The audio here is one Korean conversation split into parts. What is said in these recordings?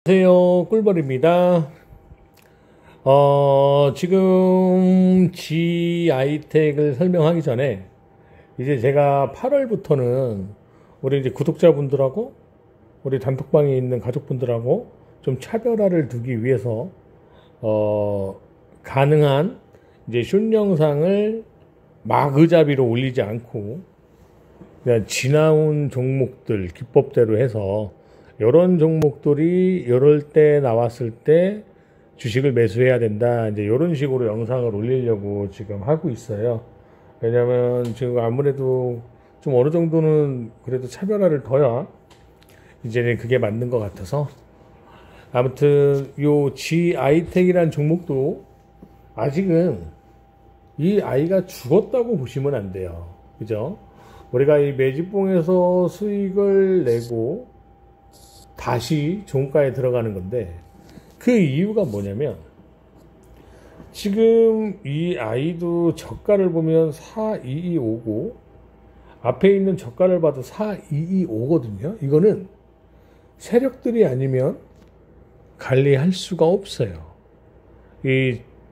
안녕하세요, 꿀벌입니다. 지금 G아이텍을 설명하기 전에 이제 제가 8월부터는 우리 이제 구독자분들하고 우리 단톡방에 있는 가족분들하고 좀 차별화를 두기 위해서 가능한 이제 숏 영상을 마구잡이로 올리지 않고 그냥 지나온 종목들 기법대로 해서 이런 종목들이 이럴 때 나왔을 때 주식을 매수해야 된다. 이제 이런 식으로 영상을 올리려고 지금 하고 있어요. 왜냐면 지금 아무래도 좀 어느 정도는 그래도 차별화를 둬야 이제는 그게 맞는 것 같아서 아무튼 요 G아이텍이라는 종목도 아직은 이 아이가 죽었다고 보시면 안 돼요. 그죠? 우리가 이 매집봉에서 수익을 내고 다시 종가에 들어가는 건데 그 이유가 뭐냐면 지금 이 아이도 저가를 보면 4225고 앞에 있는 저가를 봐도 4225거든요. 이거는 세력들이 아니면 관리할 수가 없어요.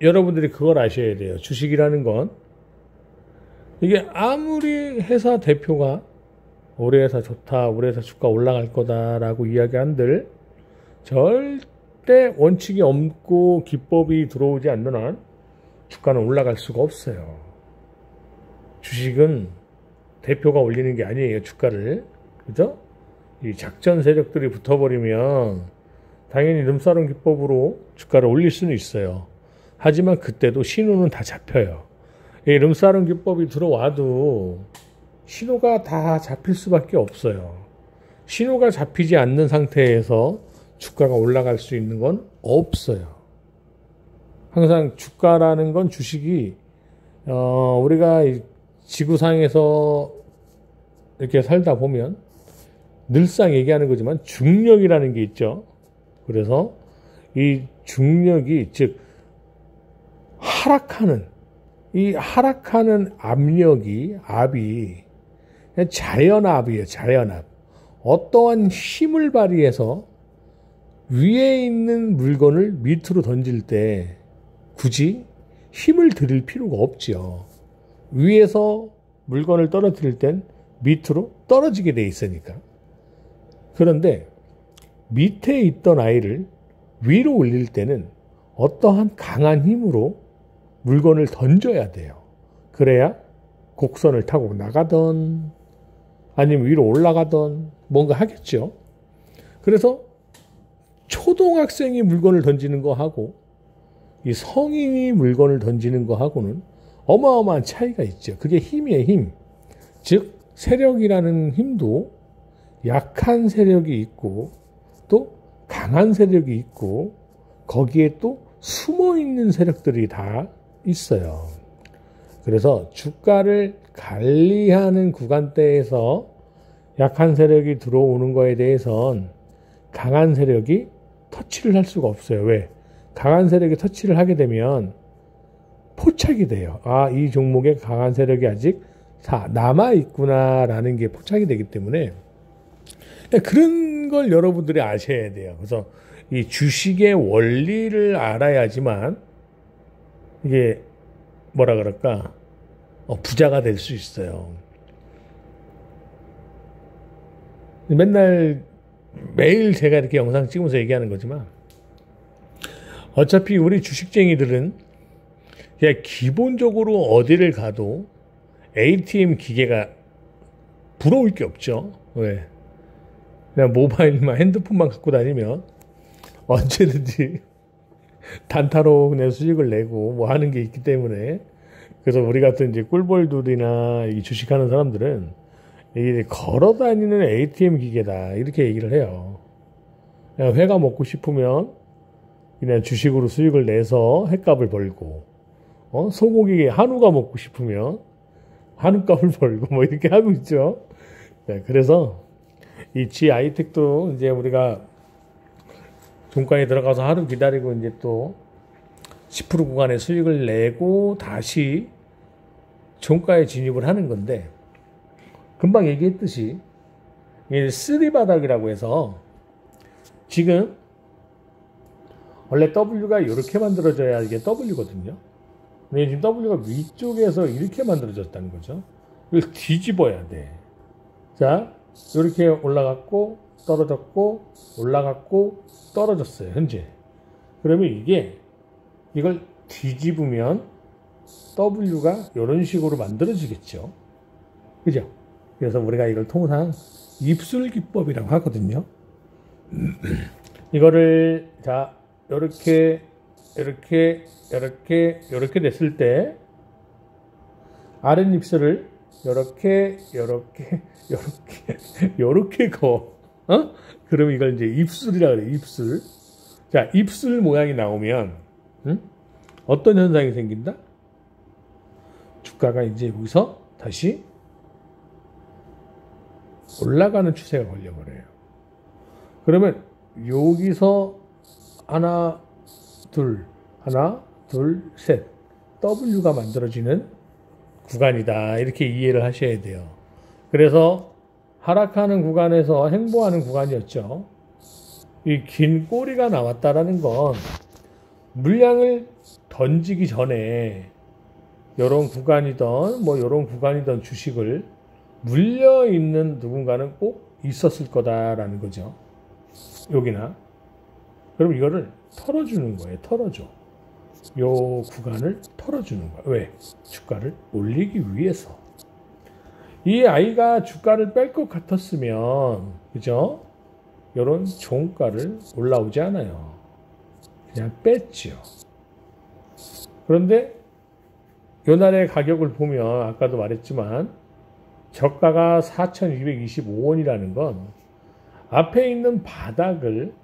여러분들이 그걸 아셔야 돼요. 주식이라는 건 이게 아무리 회사 대표가 우리 회사 좋다, 우리 회사 주가 올라갈 거다라고 이야기한들 절대 원칙이 없고 기법이 들어오지 않는 한 주가는 올라갈 수가 없어요. 주식은 대표가 올리는 게 아니에요, 주가를. 그죠? 이 작전 세력들이 붙어버리면 당연히 름사롱 기법으로 주가를 올릴 수는 있어요. 하지만 그때도 신호는 다 잡혀요. 이 름사롱 기법이 들어와도 신호가 다 잡힐 수밖에 없어요. 신호가 잡히지 않는 상태에서 주가가 올라갈 수 있는 건 없어요. 항상 주가라는 건 주식이 우리가 지구상에서 이렇게 살다 보면 늘상 얘기하는 거지만 중력이라는 게 있죠. 그래서 이 중력이 즉 이 하락하는 압이 자연압이에요. 자연압. 어떠한 힘을 발휘해서 위에 있는 물건을 밑으로 던질 때 굳이 힘을 들일 필요가 없죠. 위에서 물건을 떨어뜨릴 땐 밑으로 떨어지게 돼 있으니까. 그런데 밑에 있던 아이를 위로 올릴 때는 어떠한 강한 힘으로 물건을 던져야 돼요. 그래야 곡선을 타고 나가던 아니면 위로 올라가던 뭔가 하겠죠. 그래서 초등학생이 물건을 던지는 거하고 이 성인이 물건을 던지는 거하고는 어마어마한 차이가 있죠. 그게 힘이에요, 힘. 즉 세력이라는 힘도 약한 세력이 있고 또 강한 세력이 있고 거기에 또 숨어있는 세력들이 다 있어요. 그래서 주가를 관리하는 구간대에서 약한 세력이 들어오는 거에 대해선 강한 세력이 터치를 할 수가 없어요. 왜? 강한 세력이 터치를 하게 되면 포착이 돼요. 아, 이 종목에 강한 세력이 아직 남아있구나라는 게 포착이 되기 때문에 그런 걸 여러분들이 아셔야 돼요. 그래서 이 주식의 원리를 알아야지만 이게 뭐라 그럴까? 부자가 될 수 있어요. 매일 제가 이렇게 영상 찍으면서 얘기하는 거지만 어차피 우리 주식쟁이들은 그냥 기본적으로 어디를 가도 ATM 기계가 부러울 게 없죠. 왜? 그냥 모바일만 핸드폰만 갖고 다니면 언제든지 단타로 그냥 수익을 내고 뭐 하는 게 있기 때문에 그래서 우리 같은 이제 꿀벌들이나 이 주식하는 사람들은 이게 걸어 다니는 ATM 기계다 이렇게 얘기를 해요. 그냥 회가 먹고 싶으면 그냥 주식으로 수익을 내서 횟값을 벌고 소고기 한우가 먹고 싶으면 한우값을 벌고 뭐 이렇게 하고 있죠. 네, 그래서 이 G아이텍도 이제 우리가 종가에 들어가서 하루 기다리고 이제 또 10% 구간의 수익을 내고 다시 종가에 진입을 하는 건데 금방 얘기했듯이 쓰리바닥이라고 해서 지금 원래 W가 이렇게 만들어져야 이게 W거든요. 근데 지금 W가 위쪽에서 이렇게 만들어졌다는 거죠. 이걸 뒤집어야 돼. 자, 이렇게 올라갔고 떨어졌고 올라갔고 떨어졌어요. 현재. 그러면 이걸 뒤집으면 W가 이런 식으로 만들어지겠죠. 그죠? 그래서 우리가 이걸 통상 입술 기법이라고 하거든요. 이거를 자 이렇게 됐을 때 아랫입술을 요렇게 그어. 그럼 이걸 이제 입술이라 그래. 입술. 자, 입술 모양이 나오면 어떤 현상이 생긴다? 주가가 이제 여기서 다시 올라가는 추세가 걸려버려요. 그러면 여기서 하나, 둘, 셋 W가 만들어지는 구간이다. 이렇게 이해를 하셔야 돼요. 그래서 하락하는 구간에서 행보하는 구간이었죠. 이 긴 꼬리가 나왔다라는 건 물량을 던지기 전에 이런 구간이던 이런 구간이던 주식을 물려 있는 누군가는 꼭 있었을 거다라는 거죠. 여기나. 그럼 이거를 털어주는 거예요. 털어줘. 요 구간을 털어주는 거야. 왜? 주가를 올리기 위해서. 이 아이가 주가를 뺄 것 같았으면, 그죠? 요런 종가를 올라오지 않아요. 그냥 뺐죠. 그런데 요 날의 가격을 보면 아까도 말했지만 저가가 4,225원이라는 건 앞에 있는 바닥을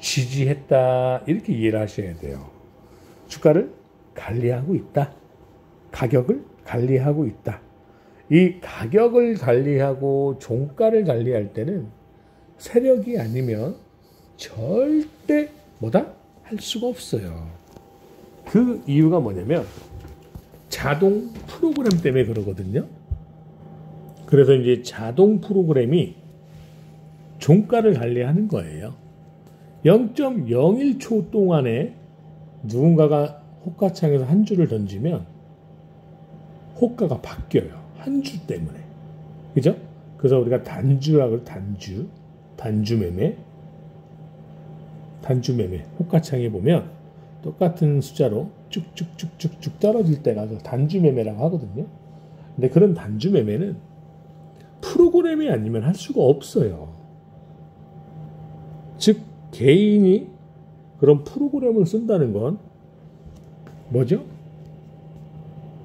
지지했다. 이렇게 이해를 하셔야 돼요. 주가를 관리하고 있다. 가격을 관리하고 있다. 이 가격을 관리하고 종가를 관리할 때는 세력이 아니면 절대 할 수가 없어요. 그 이유가 뭐냐면 자동 프로그램 때문에 그러거든요. 그래서 이제 자동 프로그램이 종가를 관리하는 거예요. 0.01초 동안에 누군가가 호가창에서 한 주를 던지면 호가가 바뀌어요. 한 주 때문에. 그죠? 그래서 우리가 단주라고 단주 매매. 호가창에 보면 똑같은 숫자로 쭉쭉쭉쭉쭉 떨어질 때가 단주 매매라고 하거든요. 근데 그런 단주 매매는 프로그램이 아니면 할 수가 없어요. 즉 개인이 그런 프로그램을 쓴다는 건 뭐죠?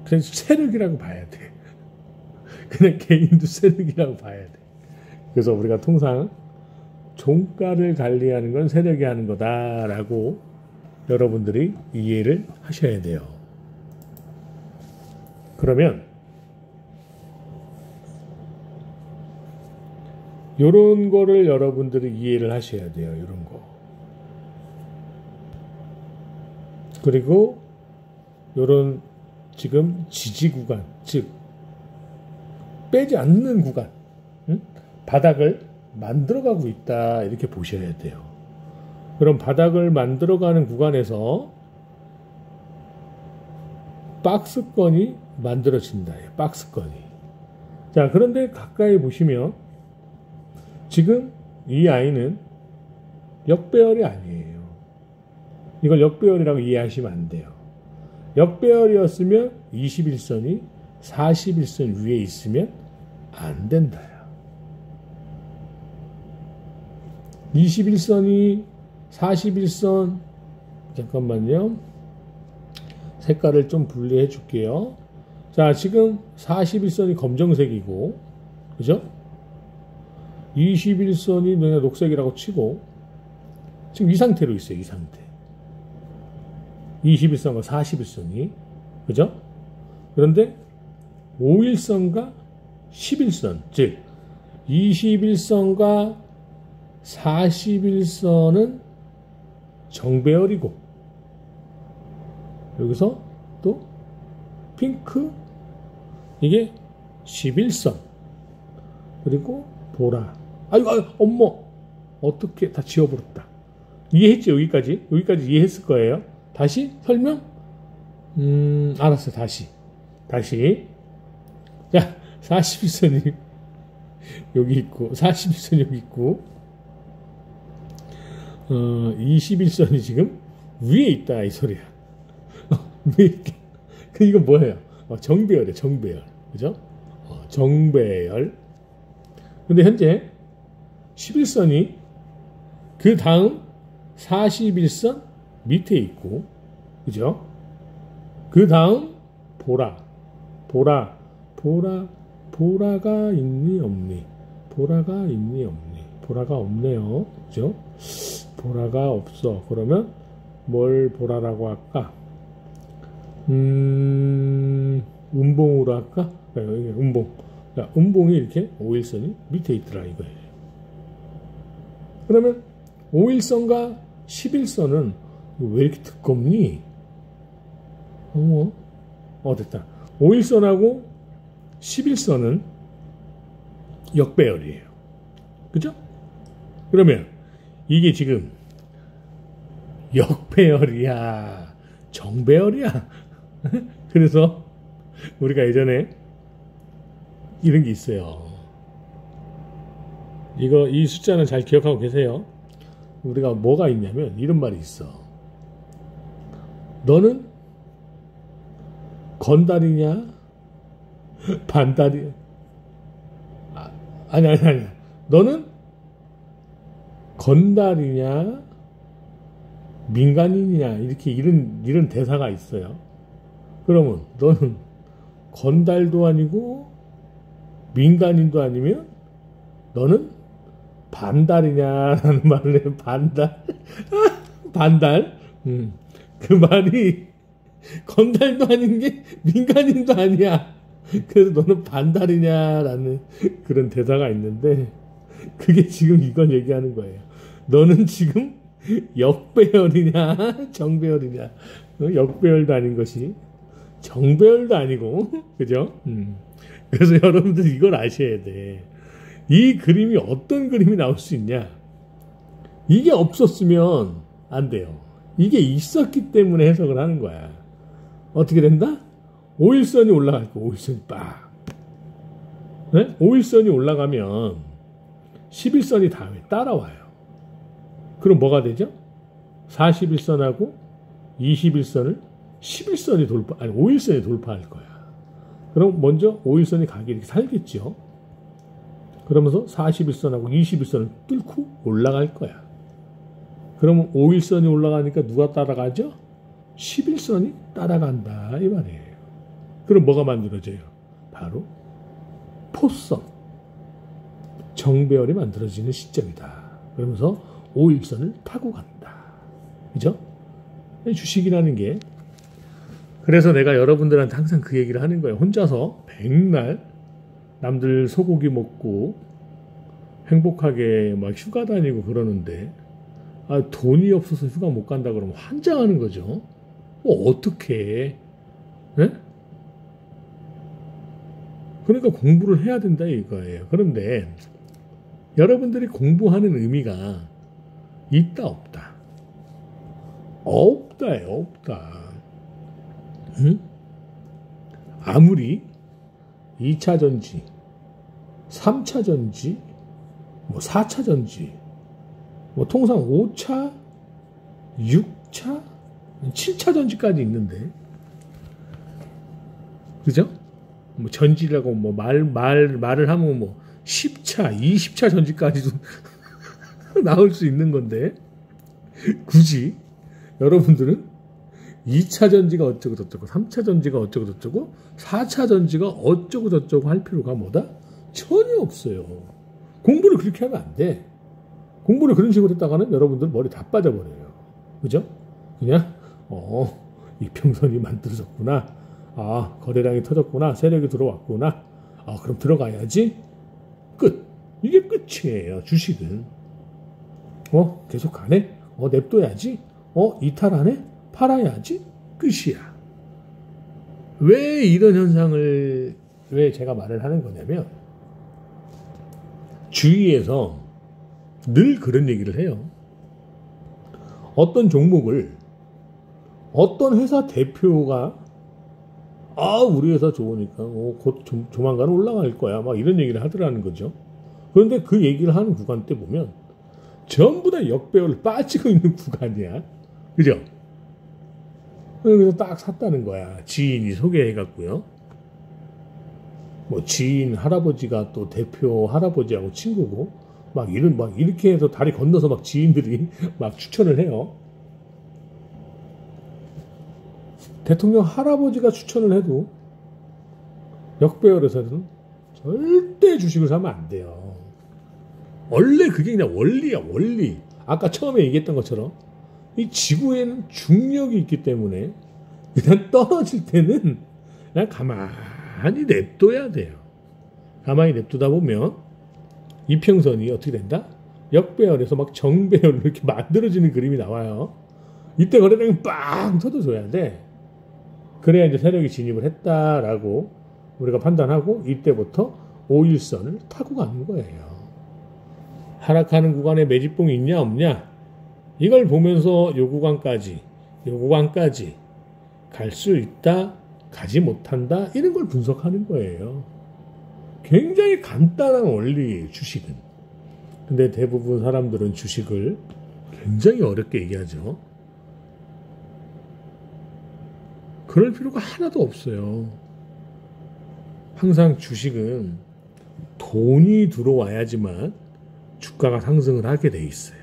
그냥 세력이라고 봐야 돼. 그냥 개인도 세력이라고 봐야 돼. 그래서 우리가 통상 종가를 관리하는 건 세력이 하는 거다라고 여러분들이 이해를 하셔야 돼요. 그러면 요런 거를 여러분들이 이해를 하셔야 돼요. 요런 거. 그리고 요런 지금 지지 구간, 즉 빼지 않는 구간, 바닥을 만들어가고 있다. 이렇게 보셔야 돼요. 그럼 바닥을 만들어가는 구간에서 박스권이 만들어진다. 박스권이. 자, 그런데 가까이 보시면 지금 이 아이는 역배열이 아니에요. 이걸 역배열이라고 이해하시면 안 돼요. 역배열이었으면 21선이 41선 위에 있으면 안 된다. 21선이 41선, 잠깐만요. 색깔을 좀 분리해 줄게요. 자, 지금 41선이 검정색이고, 그죠? 21선이 그냥 녹색이라고 치고, 지금 이 상태로 있어요, 이 상태. 21선과 41선이, 그죠? 그런데 5일선과 11선, 즉, 21선과 41선은 정배열이고, 여기서 또 핑크, 이게 11선, 그리고 보라. 아이고, 엄마, 어떻게 다 지워버렸다. 이해했지? 여기까지 이해했을 거예요. 다시 설명? 알았어. 다시. 자, 41선이 여기 있고, 41선이 여기 있고, 21선이 지금 위에 있다, 이 소리야. 위에 있게. 이건 뭐예요? 정배열이에요, 정배열. 그죠? 정배열. 근데 현재 11선이 그 다음 41선 밑에 있고, 그죠? 그 다음 보라가 있니 없니? 보라가 있니 없니? 보라가 없네요. 그죠? 보라가 없어. 그러면 뭘 보라라고 할까? 음봉으로 할까? 음봉. 자, 음봉이 이렇게 5일선이 밑에 있더라 이거예요. 그러면 5일선과 11선은 왜 이렇게 두껍니? 됐다. 5일선하고 11선은 역배열이에요. 그죠? 그러면 이게 지금 역배열이야, 정배열이야. 그래서 우리가 예전에 이런 게 있어요. 이 숫자는 잘 기억하고 계세요. 우리가 뭐가 있냐면 이런 말이 있어. 너는 건달이냐 반달이냐. 아니야. 너는 건달이냐 민간인이냐, 이렇게 이런 대사가 있어요. 그러면 너는 건달도 아니고 민간인도 아니면 너는 반달이냐라는 말을 해요. 반달. 그 말이 건달도 아닌 게 민간인도 아니야. 그래서 너는 반달이냐라는 그런 대사가 있는데, 그게 지금 이걸 얘기하는 거예요. 너는 지금 역배열이냐 정배열이냐. 역배열도 아닌 것이 정배열도 아니고, 그죠? 그래서 여러분들 이걸 아셔야 돼. 이 그림이 어떤 그림이 나올 수 있냐? 이게 없었으면 안 돼요. 이게 있었기 때문에 해석을 하는 거야. 어떻게 된다? 5일선이 올라갈 거. 5일선이 빡. 네? 5일선이 올라가면 11선이 다음에 따라와요. 그럼 뭐가 되죠? 41선하고 21선을 11선이 5일선이 돌파할 거야. 그럼 먼저 5일선이 가게 이렇게 살겠죠. 그러면서 41선하고 21선을 뚫고 올라갈 거야. 그러면 5일선이 올라가니까 누가 따라가죠? 11선이 따라간다 이 말이에요. 그럼 뭐가 만들어져요? 바로 포선, 정배열이 만들어지는 시점이다. 그러면서 5일선을 타고 간다. 그죠? 주식이라는 게, 그래서 내가 여러분들한테 항상 그 얘기를 하는 거예요. 혼자서 백날 남들 소고기 먹고 행복하게 막 휴가 다니고 그러는데, 돈이 없어서 휴가 못 간다 그러면 환장하는 거죠. 어떻게? 네? 그러니까 공부를 해야 된다 이거예요. 그런데 여러분들이 공부하는 의미가 있다 없다? 없다예요. 없다. 응? 아무리 2차 전지, 3차 전지, 4차 전지, 통상 5차, 6차, 7차 전지까지 있는데, 그죠? 전지라고 말을 하면 10차, 20차 전지까지도 나올 수 있는 건데, 굳이 여러분들은 2차 전지가 어쩌고 저쩌고, 3차 전지가 어쩌고 저쩌고, 4차 전지가 어쩌고 저쩌고 할 필요가 뭐다? 전혀 없어요. 공부를 그렇게 하면 안 돼. 공부를 그런 식으로 했다가는 여러분들 머리 다 빠져버려요. 그죠? 그냥 이평선이 만들어졌구나. 거래량이 터졌구나. 세력이 들어왔구나. 그럼 들어가야지. 끝. 이게 끝이에요. 주식은. 계속 가네? 냅둬야지. 이탈하네? 팔아야지. 끝이야. 왜 이런 현상을, 왜 제가 말을 하는 거냐면, 주위에서 늘 그런 얘기를 해요. 어떤 종목을 어떤 회사 대표가 우리 회사 좋으니까 곧 조만간 올라갈 거야 막 이런 얘기를 하더라는 거죠. 그런데 그 얘기를 하는 구간 때 보면 전부 다 역배열로 빠지고 있는 구간이야. 그죠? 그래서 딱 샀다는 거야. 지인이 소개해갖고요. 뭐 지인 할아버지가 또 대표 할아버지하고 친구고 막 이렇게 해서 다리 건너서 막 지인들이 막 추천을 해요. 대통령 할아버지가 추천을 해도 역배열에서는 절대 주식을 사면 안 돼요. 원래 그게 그냥 원리야, 원리. 아까 처음에 얘기했던 것처럼 이 지구에는 중력이 있기 때문에 그냥 떨어질 때는 그냥 가만히 냅둬야 돼요. 가만히 냅두다 보면 이평선이 어떻게 된다? 역배열에서 막 정배열로 이렇게 만들어지는 그림이 나와요. 이때 거래량이 빵 터져줘야 돼. 그래야 이제 세력이 진입을 했다라고 우리가 판단하고 이때부터 5일선을 타고 가는 거예요. 하락하는 구간에 매집봉이 있냐 없냐 이걸 보면서 요 구간까지 갈 수 있다 가지 못한다 이런 걸 분석하는 거예요. 굉장히 간단한 원리예요, 주식은. 근데 대부분 사람들은 주식을 굉장히 어렵게 얘기하죠. 그럴 필요가 하나도 없어요. 항상 주식은 돈이 들어와야지만 주가가 상승을 하게 돼 있어요.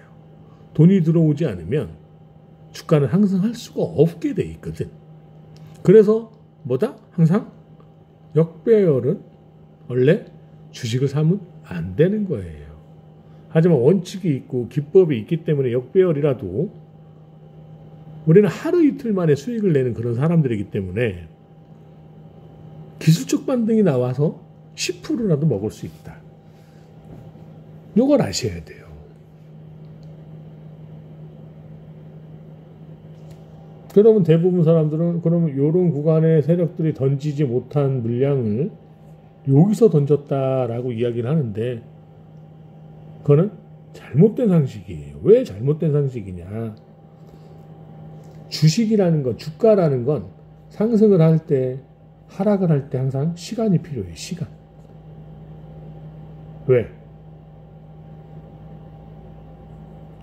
돈이 들어오지 않으면 주가는 상승할 수가 없게 돼 있거든. 그래서 뭐다? 항상 역배열은 원래 주식을 사면 안 되는 거예요. 하지만 원칙이 있고 기법이 있기 때문에 역배열이라도 우리는 하루 이틀 만에 수익을 내는 그런 사람들이기 때문에 기술적 반등이 나와서 10%라도 먹을 수 있다. 이걸 아셔야 돼요. 그러면 대부분 사람들은 그러면 이런 구간에 세력들이 던지지 못한 물량을 여기서 던졌다라고 이야기를 하는데 그거는 잘못된 상식이에요. 왜 잘못된 상식이냐? 주식이라는 건, 주가라는 건 상승을 할 때, 하락을 할 때 항상 시간이 필요해요. 시간. 왜?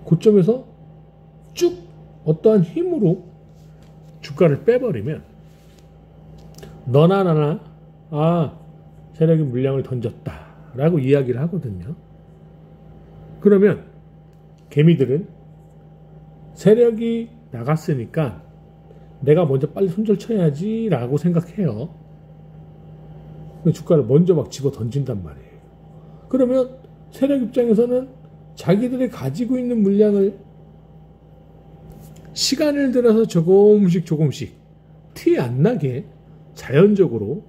고점에서 쭉 어떠한 힘으로 주가를 빼버리면 너나 나나 세력이 물량을 던졌다라고 이야기를 하거든요. 그러면 개미들은 세력이 나갔으니까 내가 먼저 빨리 손절 쳐야지 라고 생각해요. 주가를 먼저 막 집어 던진단 말이에요. 그러면 세력 입장에서는 자기들이 가지고 있는 물량을 시간을 들어서 조금씩 티 안 나게 자연적으로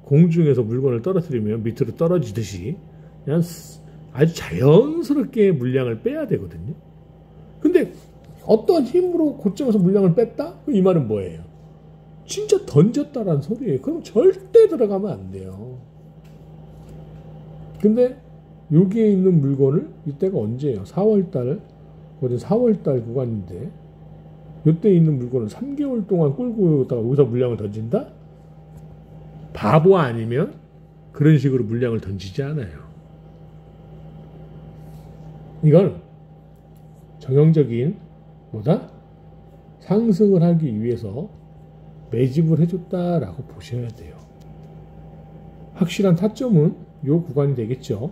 공중에서 물건을 떨어뜨리면 밑으로 떨어지듯이 그냥 아주 자연스럽게 물량을 빼야 되거든요. 근데 어떤 힘으로 고점에서 물량을 뺐다? 이 말은 뭐예요? 진짜 던졌다라는 소리예요. 그럼 절대 들어가면 안 돼요. 근데 여기에 있는 물건을 이때가 언제예요? 4월달, 어제 4월달 구간인데 이때 있는 물건을 3개월 동안 끌고 있다가 여기서 물량을 던진다? 바보 아니면 그런 식으로 물량을 던지지 않아요. 이건 정형적인 뭐다? 상승을 하기 위해서 매집을 해줬다라고 보셔야 돼요. 확실한 타점은 이 구간이 되겠죠.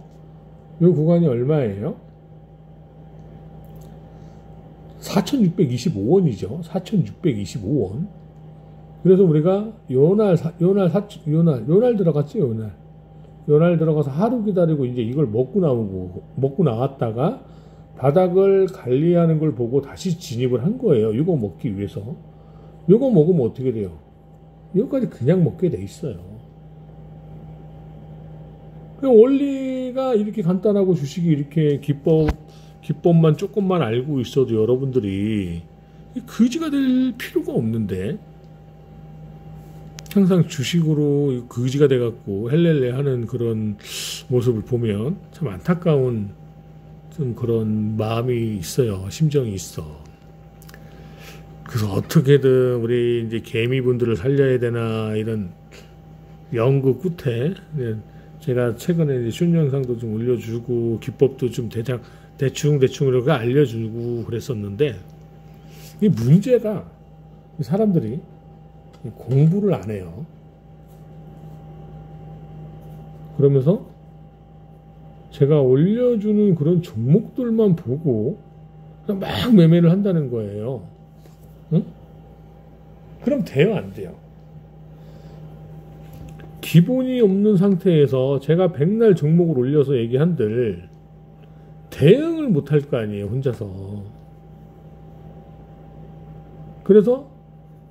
이 구간이 얼마예요? 4,625원이죠. 4,625원. 그래서 우리가 요날 들어갔지, 요날 들어가서 하루 기다리고 이제 이걸 먹고 나왔다가 바닥을 관리하는 걸 보고 다시 진입을 한 거예요. 이거 먹기 위해서. 이거 먹으면 어떻게 돼요? 이거까지 그냥 먹게 돼 있어요. 원리가 이렇게 간단하고 주식이 이렇게 기법만 조금만 알고 있어도 여러분들이 거지가 될 필요가 없는데 항상 주식으로 거지가 돼갖고 헬렐레 하는 그런 모습을 보면 참 안타까운 좀 그런 마음이 있어요. 심정이 있어. 그래서 어떻게든 우리 이제 개미분들을 살려야 되나 이런 연구 끝에 제가 최근에 이제 슛 영상도 좀 올려주고 기법도 좀 대충 이렇게 알려주고 그랬었는데 이 문제가 사람들이 공부를 안 해요. 그러면서 제가 올려주는 그런 종목들만 보고 그냥 막 매매를 한다는 거예요. 응? 그럼 돼요, 안 돼요? 기본이 없는 상태에서 제가 백날 종목을 올려서 얘기한들 대응을 못할 거 아니에요, 혼자서. 그래서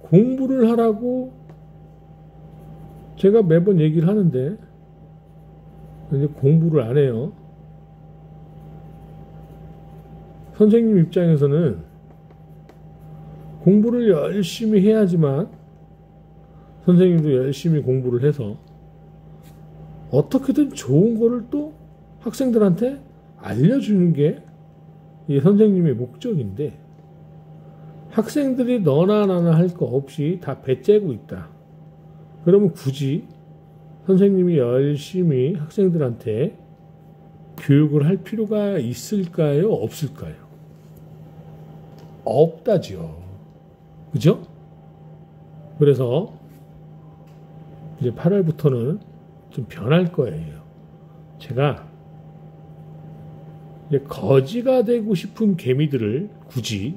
공부를 하라고 제가 매번 얘기를 하는데 이제 공부를 안 해요. 선생님 입장에서는 공부를 열심히 해야지만 선생님도 열심히 공부를 해서 어떻게든 좋은 거를 또 학생들한테 알려주는 게 이 선생님의 목적인데 학생들이 너나 나나 할 거 없이 다 배째고 있다. 그러면 굳이 선생님이 열심히 학생들한테 교육을 할 필요가 있을까요? 없을까요? 없다죠. 그죠? 그래서 이제 8월부터는 좀 변할 거예요. 제가 이제 거지가 되고 싶은 개미들을 굳이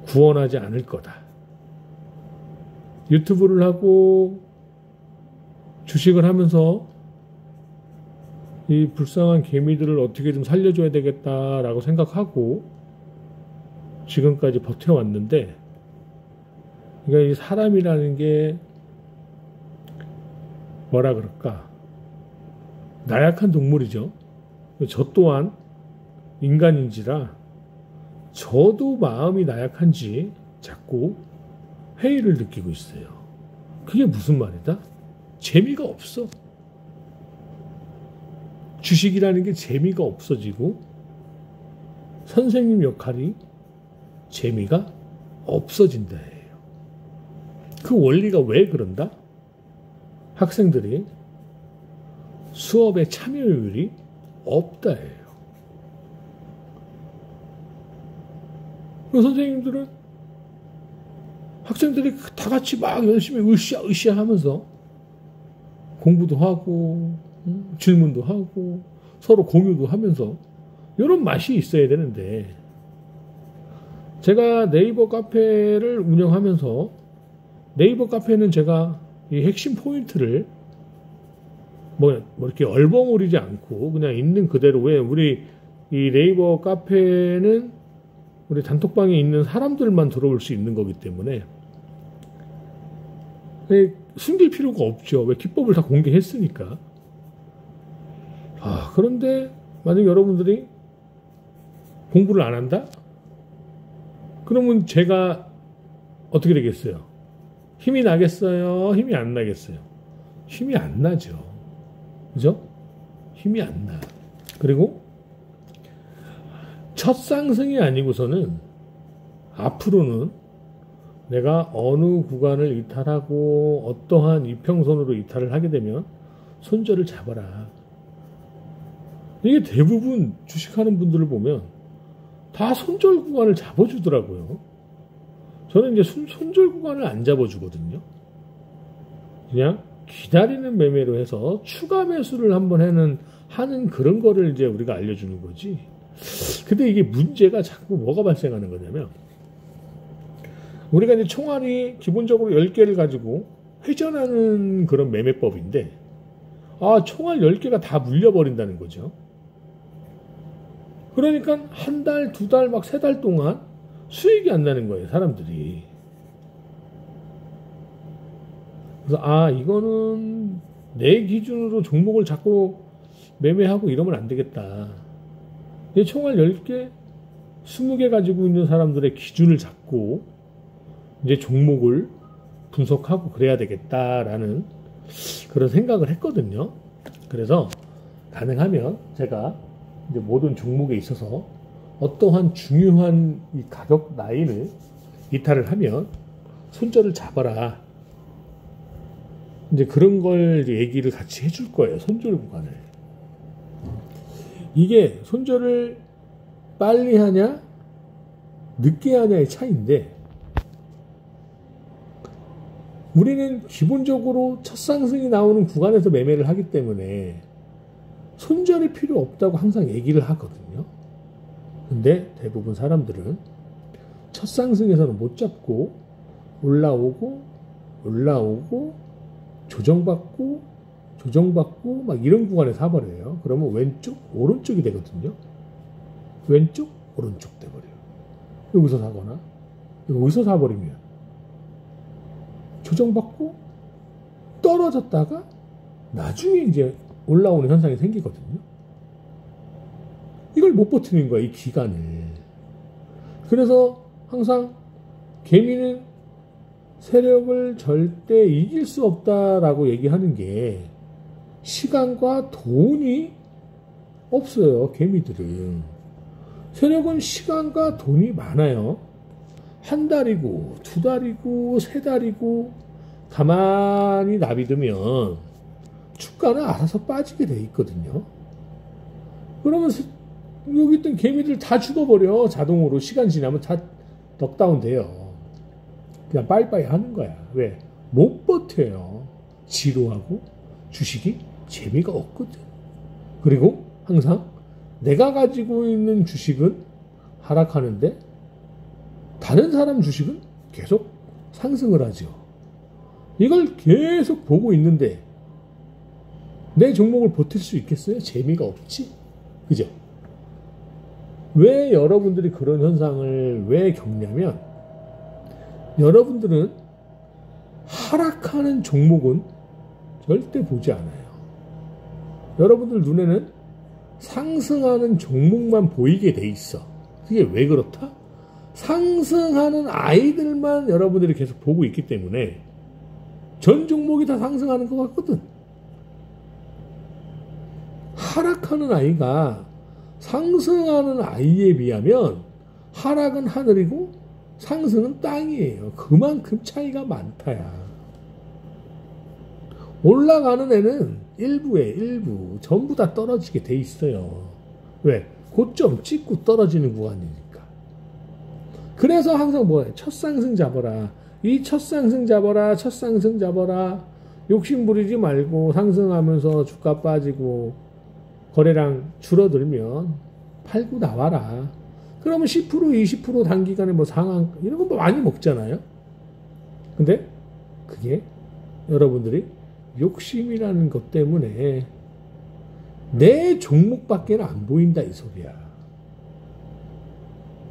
구원하지 않을 거다. 유튜브를 하고 주식을 하면서 이 불쌍한 개미들을 어떻게 좀 살려줘야 되겠다라고 생각하고 지금까지 버텨왔는데, 그러니까 이 사람이라는 게 뭐라 그럴까? 나약한 동물이죠. 저 또한 인간인지라 저도 마음이 나약한지 자꾸 회의를 느끼고 있어요. 그게 무슨 말이다? 재미가 없어. 주식이라는 게 재미가 없어지고 선생님 역할이 재미가 없어진다 해요. 그 원리가 왜 그런다? 학생들이 수업의 참여율이 없다 해요. 그 선생님들은 학생들이 다 같이 막 열심히 으쌰으쌰 하면서 공부도 하고 질문도 하고 서로 공유도 하면서 이런 맛이 있어야 되는데, 제가 네이버 카페를 운영하면서 네이버 카페는 제가 이 핵심 포인트를 뭐 이렇게 얼버무리지 않고 그냥 있는 그대로, 왜 우리 이 네이버 카페는 우리 단톡방에 있는 사람들만 들어올 수 있는 거기 때문에 숨길 필요가 없죠. 왜 기법을 다 공개했으니까. 그런데 만약 여러분들이 공부를 안 한다? 그러면 제가 어떻게 되겠어요? 힘이 나겠어요? 힘이 안 나겠어요? 힘이 안 나죠. 그죠? 힘이 안 나. 그리고 첫 상승이 아니고서는 앞으로는 내가 어느 구간을 이탈하고 어떠한 이평선으로 이탈을 하게 되면 손절을 잡아라. 이게 대부분 주식하는 분들을 보면 다 손절 구간을 잡아주더라고요. 저는 이제 손절 구간을 안 잡아주거든요. 그냥 기다리는 매매로 해서 추가 매수를 한번 하는 그런 거를 이제 우리가 알려주는 거지. 근데 이게 문제가 자꾸 뭐가 발생하는 거냐면, 우리가 이제 총알이 기본적으로 10개를 가지고 회전하는 그런 매매법인데, 총알 10개가 다 물려버린다는 거죠. 그러니까 한 달, 두 달, 막 세 달 동안 수익이 안 나는 거예요, 사람들이. 그래서 이거는 내 기준으로 종목을 자꾸 매매하고 이러면 안 되겠다. 총알 10개, 20개 가지고 있는 사람들의 기준을 잡고 이제 종목을 분석하고 그래야 되겠다라는 그런 생각을 했거든요. 그래서 가능하면 제가 이제 모든 종목에 있어서 어떠한 중요한 이 가격 라인을 이탈을 하면 손절을 잡아라. 이제 그런 걸 얘기를 같이 해줄 거예요. 손절 구간을. 이게 손절을 빨리 하냐, 늦게 하냐의 차이인데, 우리는 기본적으로 첫 상승이 나오는 구간에서 매매를 하기 때문에 손절이 필요 없다고 항상 얘기를 하거든요. 근데 대부분 사람들은 첫 상승에서는 못 잡고 올라오고 조정받고 막 이런 구간에 사버려요. 그러면 왼쪽 오른쪽이 되거든요. 왼쪽 오른쪽 돼버려요. 여기서 사거나 여기서 사버리면 조정받고 떨어졌다가 나중에 이제 올라오는 현상이 생기거든요. 이걸 못 버티는 거야, 이 기간을. 그래서 항상 개미는 세력을 절대 이길 수 없다라고 얘기하는 게 시간과 돈이 없어요, 개미들은. 세력은 시간과 돈이 많아요. 한 달이고, 두 달이고, 세 달이고, 가만히 놔두면 주가는 알아서 빠지게 돼 있거든요. 그러면 여기 있던 개미들 다 죽어버려. 자동으로 시간 지나면 다 넉다운 돼요. 그냥 빠이빠이 하는 거야. 왜? 못 버텨요. 지루하고 주식이 재미가 없거든. 그리고 항상 내가 가지고 있는 주식은 하락하는데 다른 사람 주식은 계속 상승을 하죠. 이걸 계속 보고 있는데 내 종목을 버틸 수 있겠어요? 재미가 없지? 그죠? 왜 여러분들이 그런 현상을 왜 겪냐면, 여러분들은 하락하는 종목은 절대 보지 않아요. 여러분들 눈에는 상승하는 종목만 보이게 돼 있어. 그게 왜 그렇다? 상승하는 아이들만 여러분들이 계속 보고 있기 때문에 전 종목이 다 상승하는 것 같거든. 하락하는 아이가 상승하는 아이에 비하면 하락은 하늘이고 상승은 땅이에요. 그만큼 차이가 많다야. 올라가는 애는 일부 전부 다 떨어지게 돼 있어요. 왜? 고점 찍고 떨어지는 구간이니까. 그래서 항상 뭐예요? 첫 상승 잡아라. 이 첫 상승 잡아라. 첫 상승 잡아라. 욕심 부리지 말고 상승하면서 주가 빠지고 거래량 줄어들면 팔고 나와라. 그러면 10% 20% 단기간에 뭐 상한 이런 거 뭐 많이 먹잖아요. 근데 그게 여러분들이 욕심이라는 것 때문에 내 종목밖에 안 보인다 이 소리야.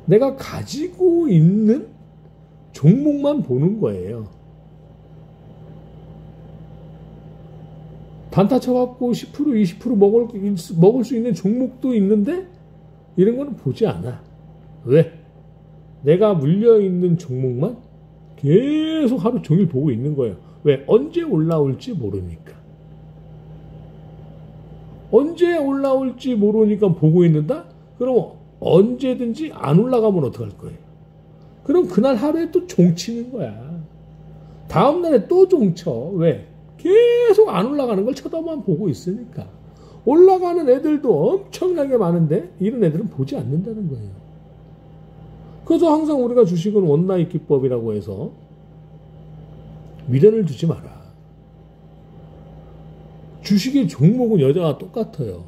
내가 가지고 있는 종목만 보는 거예요. 단타 쳐갖고 10% 20% 먹을 수 있는 종목도 있는데 이런 거는 보지 않아. 왜? 내가 물려있는 종목만 계속 하루 종일 보고 있는 거예요. 왜? 언제 올라올지 모르니까. 언제 올라올지 모르니까 보고 있는다? 그럼 언제든지 안 올라가면 어떡할 거예요? 그럼 그날 하루에 또 종치는 거야. 다음날에 또 종쳐. 왜? 계속 안 올라가는 걸 쳐다만 보고 있으니까. 올라가는 애들도 엄청나게 많은데 이런 애들은 보지 않는다는 거예요. 그래서 항상 우리가 주식은 원나잇 기법이라고 해서 미련을 두지 마라. 주식의 종목은 여자와 똑같아요.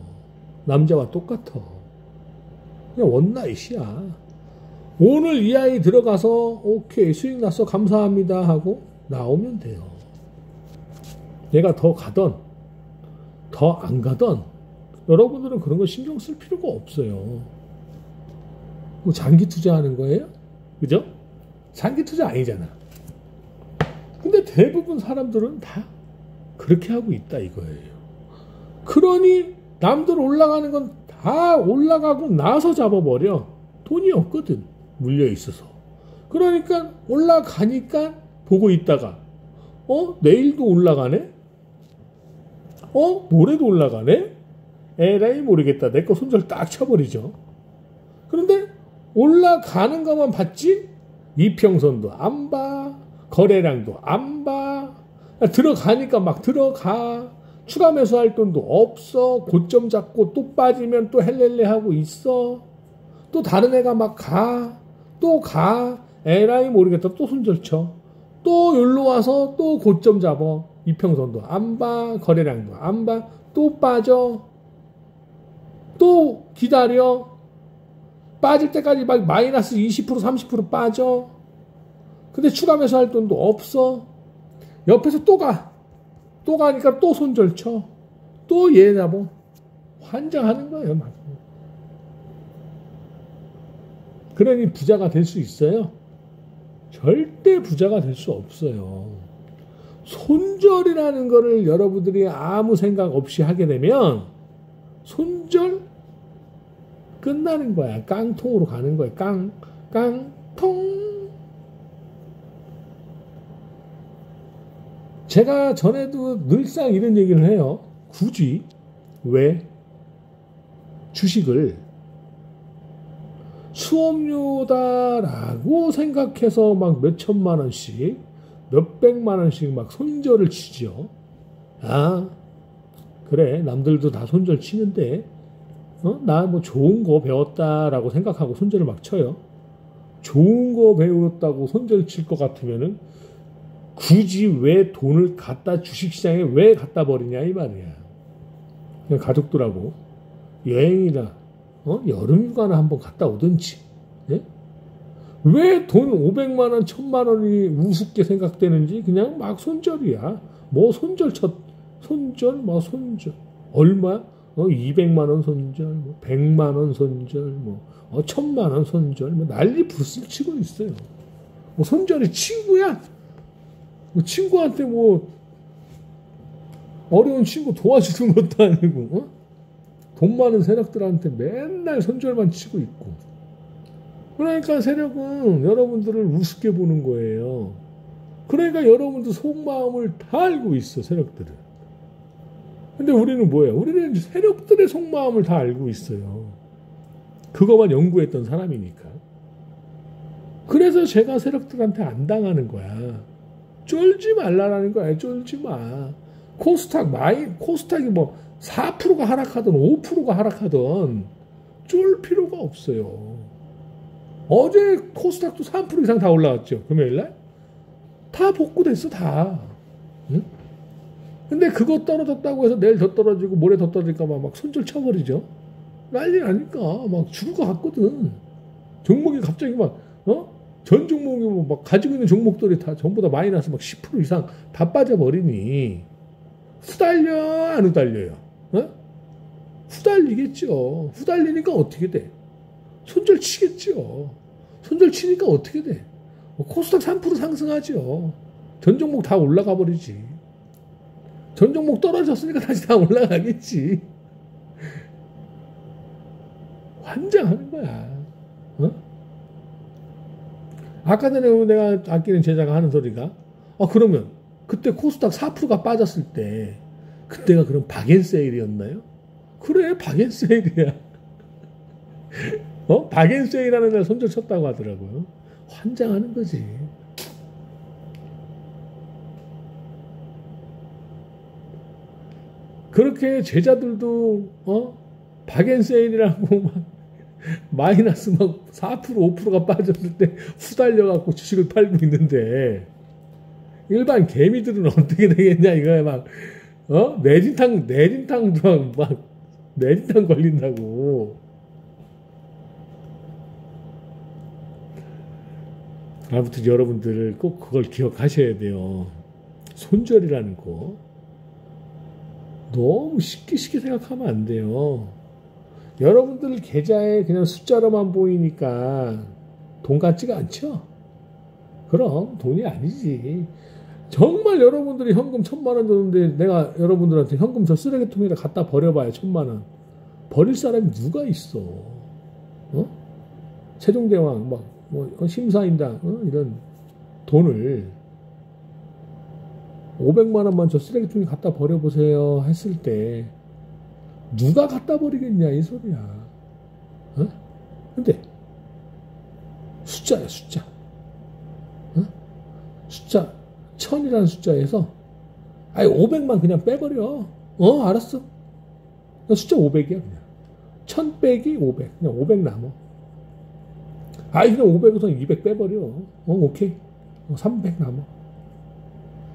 남자와 똑같아. 그냥 원나잇이야. 오늘 이 아이 들어가서 오케이 수익 났어 감사합니다 하고 나오면 돼요. 내가 더 가던 더 안 가던 여러분들은 그런 거 신경 쓸 필요가 없어요. 뭐 장기 투자하는 거예요? 그죠? 장기 투자 아니잖아. 근데 대부분 사람들은 다 그렇게 하고 있다 이거예요. 그러니 남들 올라가는 건 다 올라가고 나서 잡아버려. 돈이 없거든. 물려 있어서. 그러니까 올라가니까 보고 있다가 내일도 올라가네? 모레도 올라가네? 에라이 모르겠다. 내 거 손절 딱 쳐버리죠. 그런데 올라가는 것만 봤지 이평선도 안 봐. 거래량도 안 봐. 들어가니까 막 들어가. 추가 매수할 돈도 없어. 고점 잡고 또 빠지면 또 헬렐레 하고 있어. 또 다른 애가 막 가. 또 가. 에라이 모르겠다. 또 손절 쳐. 또 여기로 와서 또 고점 잡아. 이평선도 안 봐. 거래량도 안 봐. 또 빠져. 또 기다려. 빠질 때까지 막 마이너스 20% 30% 빠져. 근데 추가 매수할 돈도 없어. 옆에서 또 가. 또 가니까 또 손절 쳐. 또 얘 잡아. 환장하는 거예요. 막. 그러니 부자가 될 수 있어요? 절대 부자가 될 수 없어요. 손절이라는 거를 여러분들이 아무 생각 없이 하게 되면 손절 끝나는 거야. 깡통으로 가는 거야. 깡통. 제가 전에도 늘상 이런 얘기를 해요. 굳이 왜 주식을 수업료다라고 생각해서 막 몇 천만 원씩, 몇 백만 원씩 막 손절을 치죠. 아, 그래. 남들도 다 손절 치는데, 나 뭐 좋은 거 배웠다라고 생각하고 손절을 막 쳐요. 좋은 거 배웠다고 손절 칠 것 같으면은 굳이 왜 돈을 갖다 주식시장에 왜 갖다 버리냐 이 말이야. 그냥 가족들하고 여행이나 여름휴가나 한번 갔다 오든지. 예? 왜 돈 500만 원, 1000만 원이 우습게 생각되는지 그냥 막 손절이야. 뭐 손절 뭐 손절 얼마? 200만 원 손절, 뭐 100만 원 손절, 뭐 1000만 원 손절, 뭐 난리 불슬 치고 있어요. 뭐 손절이 친구야? 뭐 친구한테 뭐 어려운 친구 도와주는 것도 아니고 돈 많은 세력들한테 맨날 손절만 치고 있고. 그러니까 세력은 여러분들을 우습게 보는 거예요. 그러니까 여러분들 속마음을 다 알고 있어, 세력들은. 근데 우리는 뭐예요? 우리는 세력들의 속마음을 다 알고 있어요. 그거만 연구했던 사람이니까. 그래서 제가 세력들한테 안 당하는 거야. 쫄지 말라라는 거야. 쫄지 마. 코스닥이 뭐 4%가 하락하든 5%가 하락하든 쫄 필요가 없어요. 어제 코스닥도 3% 이상 다 올라갔죠. 금요일날? 다 복구됐어, 다. 응? 근데 그거 떨어졌다고 해서 내일 더 떨어지고 모레 더 떨어질까 봐 막 손절 쳐버리죠. 난리 나니까 막 죽을 것 같거든. 종목이 갑자기 전 종목이 막 가지고 있는 종목들이 다 전부 다 마이너스 막 10% 이상 다 빠져버리니 후달려 안 후달려요? 후달리겠죠. 후달리니까 어떻게 돼? 손절 치겠죠. 손절 치니까 어떻게 돼? 코스닥 3% 상승하죠. 전 종목 다 올라가 버리지. 전 종목 떨어졌으니까 다시 다 올라가겠지. 환장하는 거야. 아까 전에 내가 아끼는 제자가 하는 소리가 그러면 그때 코스닥 4%가 빠졌을 때 그때가 그럼 박앤세일이었나요? 그래, 박앤세일이야. 박앤세일하는 날 손절 쳤다고 하더라고요. 환장하는 거지. 그렇게 제자들도 박앤세일이라고 막 마이너스 막 4% 5%가 빠졌을 때 후달려갖고 주식을 팔고 있는데 일반 개미들은 어떻게 되겠냐 이거야. 막 내진탕도 막 내진탕 걸린다고. 아무튼 여러분들 꼭 그걸 기억하셔야 돼요. 손절이라는 거 너무 쉽게 생각하면 안 돼요. 여러분들 계좌에 그냥 숫자로만 보이니까 돈 같지가 않죠? 그럼 돈이 아니지. 정말 여러분들이 현금 1000만 원 줬는데 내가 여러분들한테 현금 저 쓰레기통에다 갖다 버려봐야 1000만 원. 버릴 사람이 누가 있어? 세종대왕 심사인당 이런 돈을 500만 원만 저 쓰레기통에 갖다 버려보세요 했을 때 누가 갖다 버리겠냐 이 소리야. 근데 숫자야, 숫자. 숫자 1000이라는 숫자에서 아예 500만 그냥 빼버려. 알았어. 숫자 500이야 그냥. 1000 빼기 500. 그냥 500 남어. 아이 그냥 500에서 200 빼버려. 오케이. 300 남어.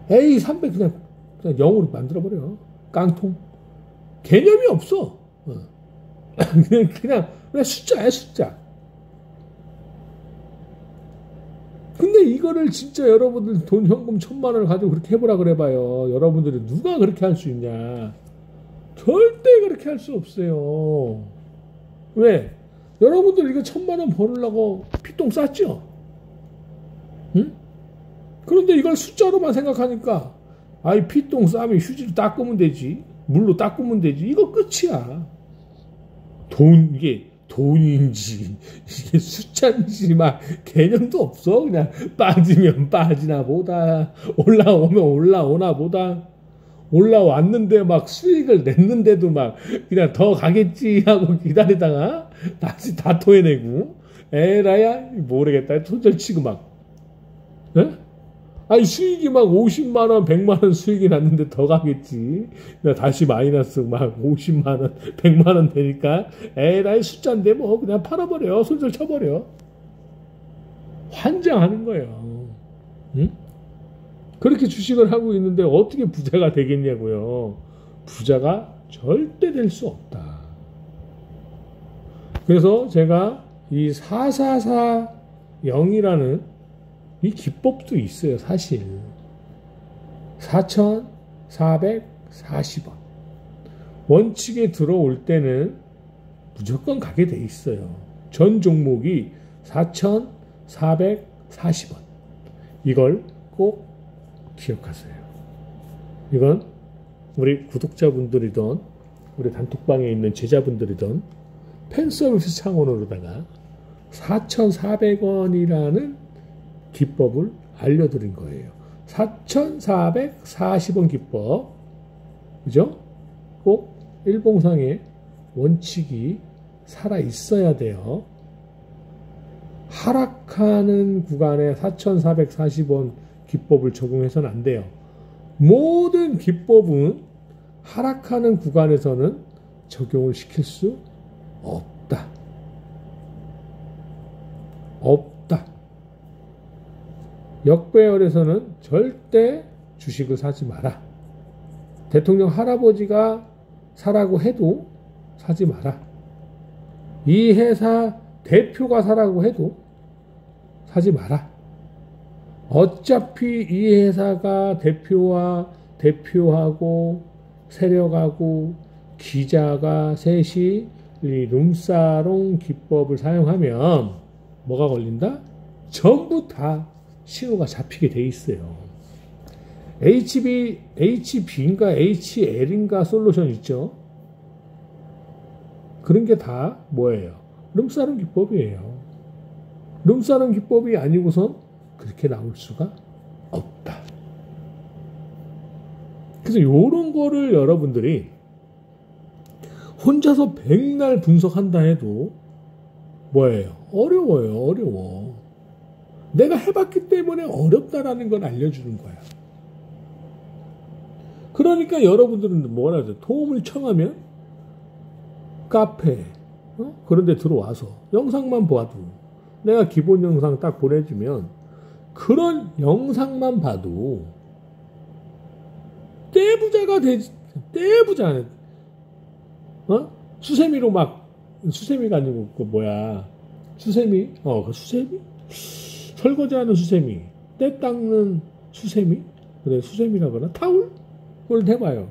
에이 300 그냥 0으로 만들어버려. 깡통. 개념이 없어. 그냥 숫자야 숫자. 근데 이거를 진짜 여러분들 돈 현금 1000만 원을 가지고 그렇게 해보라 그래봐요. 여러분들이 누가 그렇게 할 수 있냐. 절대 그렇게 할 수 없어요. 왜? 여러분들 이거 1000만 원 벌으려고 피똥 쌌죠? 응? 그런데 이걸 숫자로만 생각하니까 아이 피똥 싸면 휴지로 닦으면 되지. 물로 닦으면 되지. 이거 끝이야. 이게 돈인지 이게 숫자인지 막 개념도 없어. 그냥 빠지면 빠지나 보다, 올라오면 올라오나 보다. 올라왔는데 막 수익을 냈는데도 막 그냥 더 가겠지 하고 기다리다가 다시 다 토해내고 에라야 모르겠다 손절치고 막. 에? 아니 수익이 막 50만 원 100만 원 수익이 났는데 더 가겠지. 그냥 다시 마이너스 막 50만 원 100만 원 되니까 에라이 숫자인데 뭐 그냥 팔아버려. 손절 쳐버려. 환장하는 거예요. 응? 그렇게 주식을 하고 있는데 어떻게 부자가 되겠냐고요. 부자가 절대 될 수 없다. 그래서 제가 이 4440이라는 이 기법도 있어요. 사실 4,440원 원칙에 들어올 때는 무조건 가게 돼 있어요. 전 종목이 4,440원. 이걸 꼭 기억하세요. 이건 우리 구독자분들이든 우리 단톡방에 있는 제자분들이든 팬서비스 차원으로다가 4,400원이라는 기법을 알려드린 거예요. 4,440원 기법. 그죠? 꼭 일봉상의 원칙이 살아 있어야 돼요. 하락하는 구간에 4,440원 기법을 적용해서는 안 돼요. 모든 기법은 하락하는 구간에서는 적용을 시킬 수 없다. 없다. 역배열에서는 절대 주식을 사지 마라. 대통령 할아버지가 사라고 해도 사지 마라. 이 회사 대표가 사라고 해도 사지 마라. 어차피 이 회사가 대표하고 세력하고 기자가 셋이 이 룸사롱 기법을 사용하면 뭐가 걸린다? 전부 다 신호가 잡히게 돼 있어요. HB인가 HL인가 솔루션 있죠? 그런 게 다 뭐예요? 룸사롱 기법이에요. 룸사롱 기법이 아니고선 그렇게 나올 수가 없다. 그래서 이런 거를 여러분들이 혼자서 백날 분석한다 해도 뭐예요? 어려워. 내가 해봤기 때문에 어렵다라는 걸 알려주는 거야. 그러니까 여러분들은 뭐라 하죠? 도움을 청하면 카페 그런 데 들어와서 영상만 봐도 내가 기본 영상 딱 보내주면 그런 영상만 봐도 떼부자가 되지. 떼부자. 수세미로 막 수세미가 아니고 그 뭐야 수세미 그 수세미 설거지하는 수세미 때 닦는 수세미 그래 수세미라 그러나 타올 그걸 해봐요.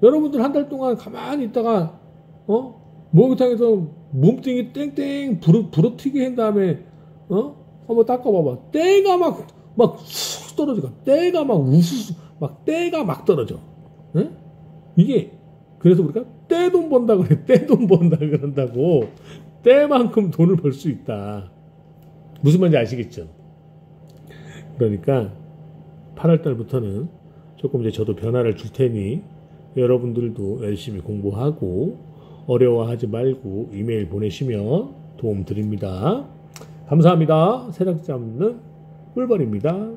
여러분들 한 달 동안 가만히 있다가 목욕탕에서 몸뚱이 땡땡 부러뜨게 한 다음에 한번 닦아봐봐. 때가 막 떨어져. 때가 막 우수수 막 때가 막 떨어져. 응? 이게 그래서 우리가 떼돈 번다 그래. 떼돈 번다 그런다고. 때만큼 돈을 벌 수 있다. 무슨 말인지 아시겠죠? 그러니까 8월달부터는 조금 이제 저도 변화를 줄 테니 여러분들도 열심히 공부하고 어려워하지 말고 이메일 보내시면 도움 드립니다. 감사합니다. 세력 잡는 꿀벌입니다.